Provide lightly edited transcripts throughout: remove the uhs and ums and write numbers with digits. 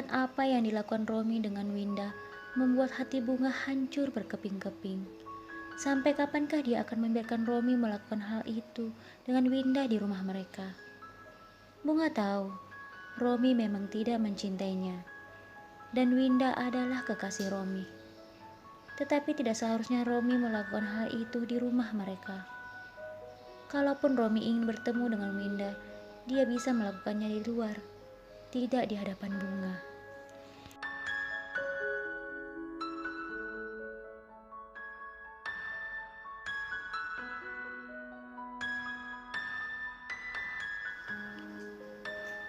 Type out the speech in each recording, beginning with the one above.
apa yang dilakukan Romi dengan Winda membuat hati Bunga hancur berkeping-keping. Sampai kapankah dia akan membiarkan Romi melakukan hal itu dengan Winda di rumah mereka? Bunga tahu Romi memang tidak mencintainya, dan Winda adalah kekasih Romi. Tetapi tidak seharusnya Romi melakukan hal itu di rumah mereka. Kalaupun Romi ingin bertemu dengan Winda, dia bisa melakukannya di luar, tidak di hadapan Bunga.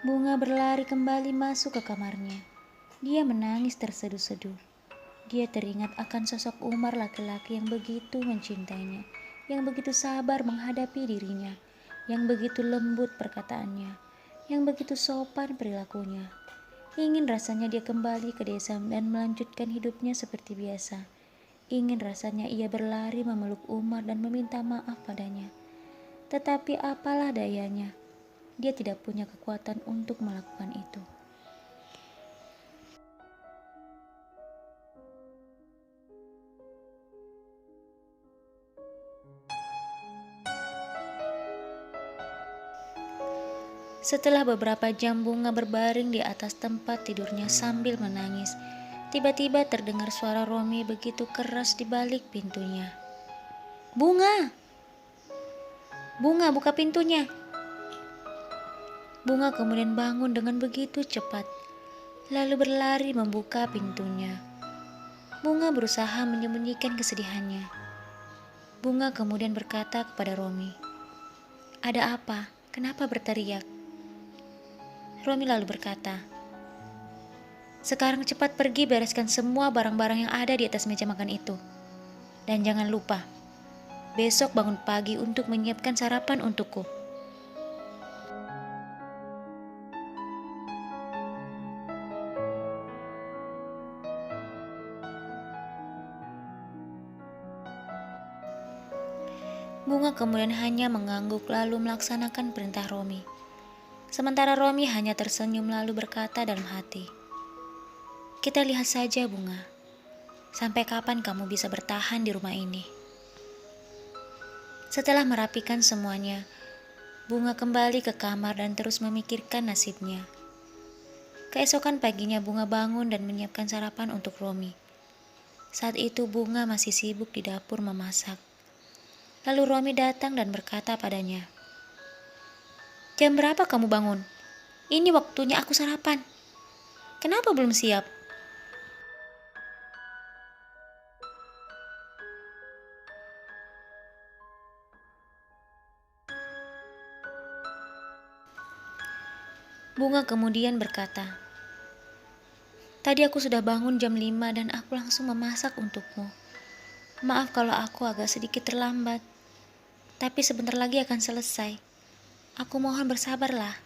Bunga berlari kembali masuk ke kamarnya. Dia menangis terseduh-seduh. Dia teringat akan sosok Umar, laki-laki yang begitu mencintainya, yang begitu sabar menghadapi dirinya, yang begitu lembut perkataannya, yang begitu sopan perilakunya. Ingin rasanya dia kembali ke desa dan melanjutkan hidupnya seperti biasa. Ingin rasanya ia berlari memeluk Umar dan meminta maaf padanya. Tetapi apalah dayanya, dia tidak punya kekuatan untuk melakukan itu. Setelah beberapa jam Bunga berbaring di atas tempat tidurnya sambil menangis, tiba-tiba terdengar suara Romi begitu keras di balik pintunya. "Bunga! Bunga, buka pintunya!" Bunga kemudian bangun dengan begitu cepat, lalu berlari membuka pintunya. Bunga berusaha menyembunyikan kesedihannya. Bunga kemudian berkata kepada Romi, "Ada apa? Kenapa berteriak?" Romi lalu berkata, "Sekarang cepat pergi bereskan semua barang-barang yang ada di atas meja makan itu. Dan jangan lupa, besok bangun pagi untuk menyiapkan sarapan untukku." Bunga kemudian hanya mengangguk lalu melaksanakan perintah Romi. Sementara Romi hanya tersenyum lalu berkata dalam hati, "Kita lihat saja, Bunga. Sampai kapan kamu bisa bertahan di rumah ini?" Setelah merapikan semuanya, Bunga kembali ke kamar dan terus memikirkan nasibnya. Keesokan paginya Bunga bangun dan menyiapkan sarapan untuk Romi. Saat itu Bunga masih sibuk di dapur memasak. Lalu Romi datang dan berkata padanya, "Jam berapa kamu bangun? Ini waktunya aku sarapan. Kenapa belum siap?" Bunga kemudian berkata, "Tadi aku sudah bangun jam 5 dan aku langsung memasak untukmu. Maaf kalau aku agak sedikit terlambat, tapi sebentar lagi akan selesai. Aku mohon bersabarlah."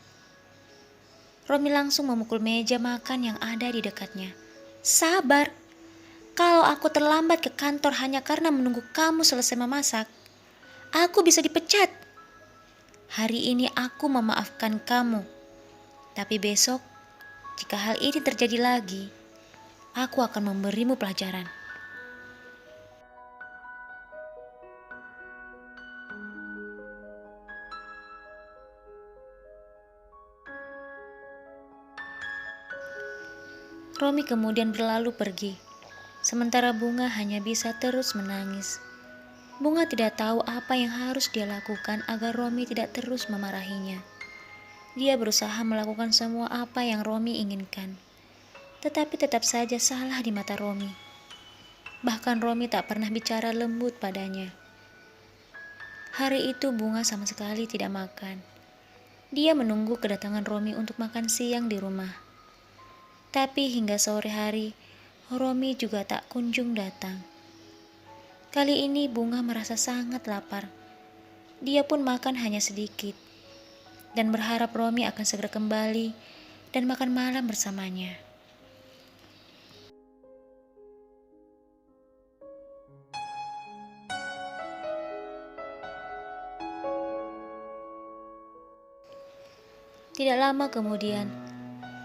Romi langsung memukul meja makan yang ada di dekatnya. "Sabar? Kalau aku terlambat ke kantor hanya karena menunggu kamu selesai memasak, aku bisa dipecat. Hari ini aku memaafkan kamu, tapi besok jika hal ini terjadi lagi, aku akan memberimu pelajaran." Romi kemudian berlalu pergi, sementara Bunga hanya bisa terus menangis. Bunga tidak tahu apa yang harus dia lakukan agar Romi tidak terus memarahinya. Dia berusaha melakukan semua apa yang Romi inginkan, tetapi tetap saja salah di mata Romi. Bahkan Romi tak pernah bicara lembut padanya. Hari itu Bunga sama sekali tidak makan. Dia menunggu kedatangan Romi untuk makan siang di rumah. Tapi hingga sore hari, Romi juga tak kunjung datang. Kali ini Bunga merasa sangat lapar. Dia pun makan hanya sedikit dan berharap Romi akan segera kembali dan makan malam bersamanya. Tidak lama kemudian,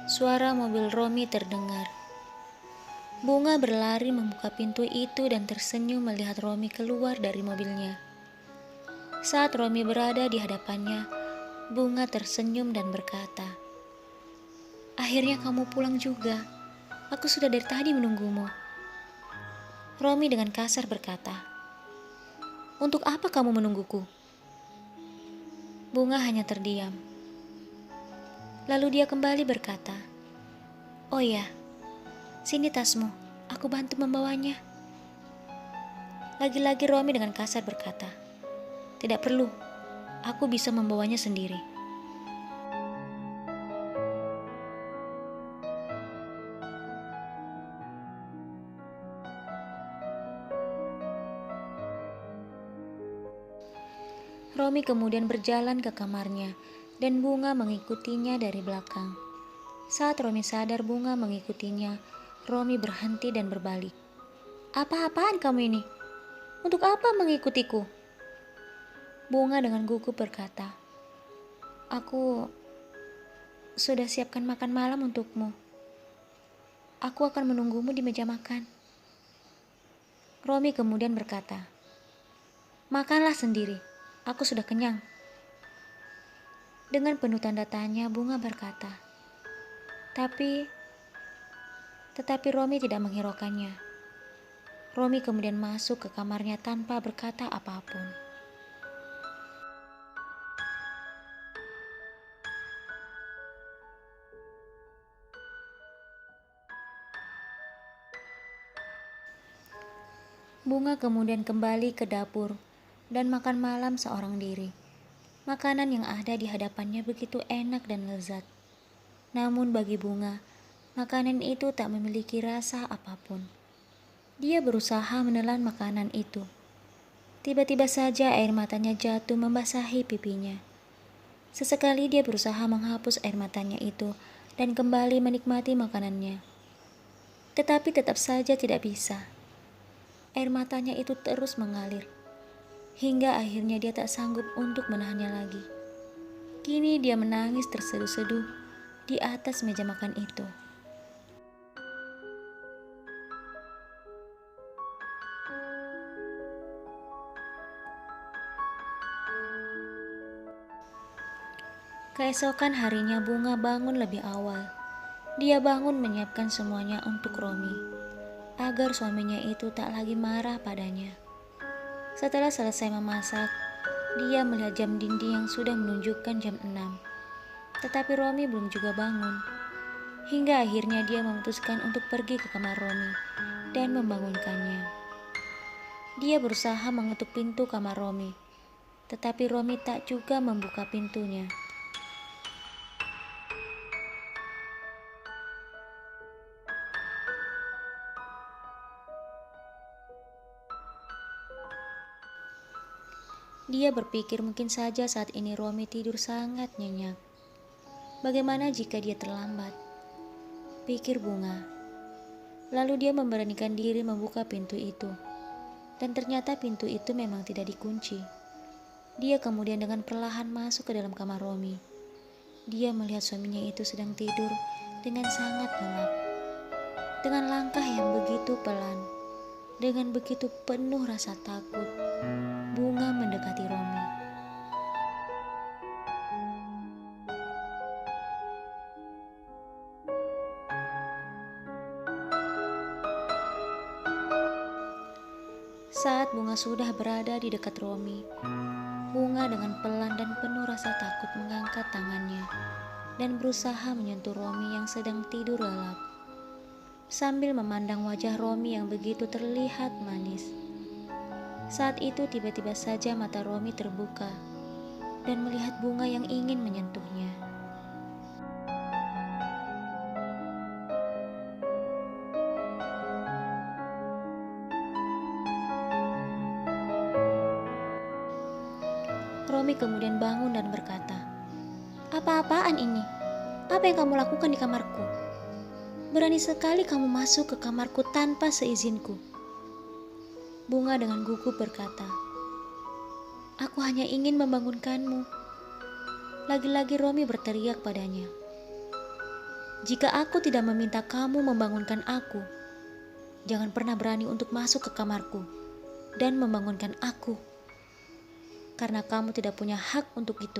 Suara mobil Romi terdengar. Bunga berlari membuka pintu itu dan tersenyum melihat Romi keluar dari mobilnya. Saat Romi berada di hadapannya, Bunga tersenyum dan berkata, "Akhirnya kamu pulang juga. Aku sudah dari tadi menunggumu." Romi dengan kasar berkata, "Untuk apa kamu menungguku?" Bunga hanya terdiam. Lalu dia kembali berkata, "Oh ya, sini tasmu, aku bantu membawanya." Lagi-lagi Romi dengan kasar berkata, "Tidak perlu, aku bisa membawanya sendiri." Romi kemudian berjalan ke kamarnya dan Bunga mengikutinya dari belakang. Saat Romi sadar Bunga mengikutinya, Romi berhenti dan berbalik. "Apa-apaan kamu ini? Untuk apa mengikutiku?" Bunga dengan gugup berkata, "Aku sudah siapkan makan malam untukmu. Aku akan menunggumu di meja makan." Romi kemudian berkata, "Makanlah sendiri, aku sudah kenyang." Dengan penuh tanda tanya, Bunga berkata, Tetapi Romi tidak menghiraukannya. Romi kemudian masuk ke kamarnya tanpa berkata apapun. Bunga kemudian kembali ke dapur dan makan malam seorang diri. Makanan yang ada di hadapannya begitu enak dan lezat. Namun bagi Bunga, makanan itu tak memiliki rasa apapun. Dia berusaha menelan makanan itu. Tiba-tiba saja air matanya jatuh membasahi pipinya. Sesekali dia berusaha menghapus air matanya itu dan kembali menikmati makanannya. Tetapi tetap saja tidak bisa. Air matanya itu terus mengalir, hingga akhirnya dia tak sanggup untuk menahannya lagi. Kini dia menangis terseduh-seduh di atas meja makan itu. Keesokan harinya Bunga bangun lebih awal. Dia bangun menyiapkan semuanya untuk Romi, agar suaminya itu tak lagi marah padanya. Setelah selesai memasak, dia melihat jam dinding yang sudah menunjukkan jam 6. Tetapi Romi belum juga bangun. Hingga akhirnya dia memutuskan untuk pergi ke kamar Romi dan membangunkannya. Dia berusaha mengetuk pintu kamar Romi, tetapi Romi tak juga membuka pintunya. Dia berpikir mungkin saja saat ini Romi tidur sangat nyenyak. Bagaimana jika dia terlambat? Pikir Bunga. Lalu dia memberanikan diri membuka pintu itu. Dan ternyata pintu itu memang tidak dikunci. Dia kemudian dengan perlahan masuk ke dalam kamar Romi. Dia melihat suaminya itu sedang tidur dengan sangat lelap. Dengan langkah yang begitu pelan, dengan begitu penuh rasa takut, Bunga mendekati Romi. Saat Bunga sudah berada di dekat Romi, Bunga dengan pelan dan penuh rasa takut mengangkat tangannya dan berusaha menyentuh Romi yang sedang tidur lelap, sambil memandang wajah Romi yang begitu terlihat manis. Saat itu tiba-tiba saja mata Romi terbuka dan melihat Bunga yang ingin menyentuhnya. Romi kemudian bangun dan berkata, "Apa-apaan ini? Apa yang kamu lakukan di kamarku? Berani sekali kamu masuk ke kamarku tanpa seizinku." Bunga dengan gugup berkata, "Aku hanya ingin membangunkanmu." Lagi-lagi Romi berteriak padanya, Jika aku tidak meminta kamu membangunkan aku, jangan pernah berani untuk masuk ke kamarku dan membangunkan aku, karena kamu tidak punya hak untuk itu.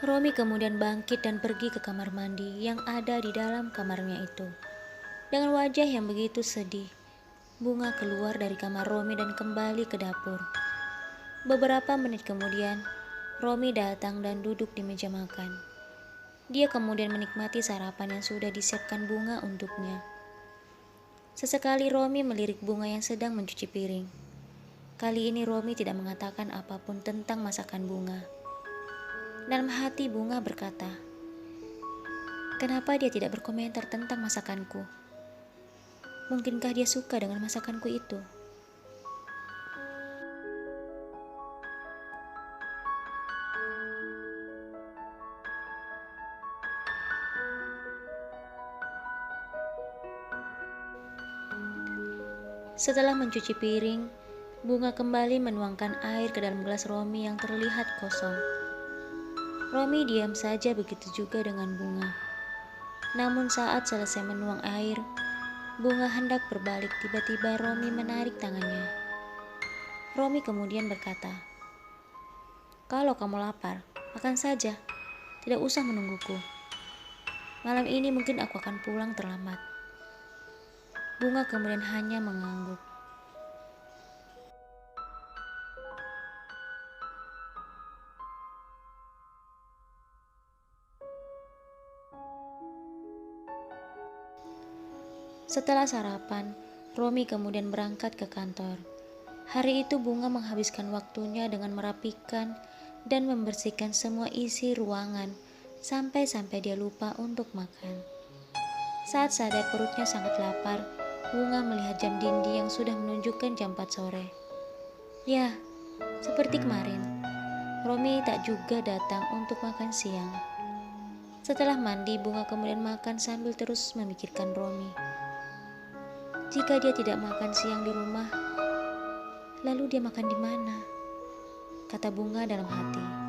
Romi kemudian bangkit dan pergi ke kamar mandi yang ada di dalam kamarnya itu. Dengan wajah yang begitu sedih, Bunga keluar dari kamar Romi dan kembali ke dapur. Beberapa menit kemudian, Romi datang dan duduk di meja makan. Dia kemudian menikmati sarapan yang sudah disiapkan Bunga untuknya. Sesekali Romi melirik Bunga yang sedang mencuci piring. Kali ini Romi tidak mengatakan apapun tentang masakan Bunga. Dalam hati Bunga berkata, kenapa dia tidak berkomentar tentang masakanku? Mungkinkah dia suka dengan masakanku itu? Setelah mencuci piring, Bunga kembali menuangkan air ke dalam gelas Romi yang terlihat kosong. Romi diam saja, begitu juga dengan Bunga. Namun saat selesai menuang air, Bunga hendak berbalik, tiba-tiba Romi menarik tangannya. Romi kemudian berkata, kalau kamu lapar, makan saja, tidak usah menungguku. Malam ini mungkin aku akan pulang terlambat. Bunga kemudian hanya mengangguk. Setelah sarapan, Romi kemudian berangkat ke kantor. Hari itu Bunga menghabiskan waktunya dengan merapikan dan membersihkan semua isi ruangan sampai-sampai dia lupa untuk makan. Saat sadar perutnya sangat lapar, Bunga melihat jam dinding yang sudah menunjukkan jam 4 sore. Ya, seperti kemarin, Romi tak juga datang untuk makan siang. Setelah mandi, Bunga kemudian makan sambil terus memikirkan Romi. Jika dia tidak makan siang di rumah, lalu dia makan di mana? Kata Bunga dalam hati.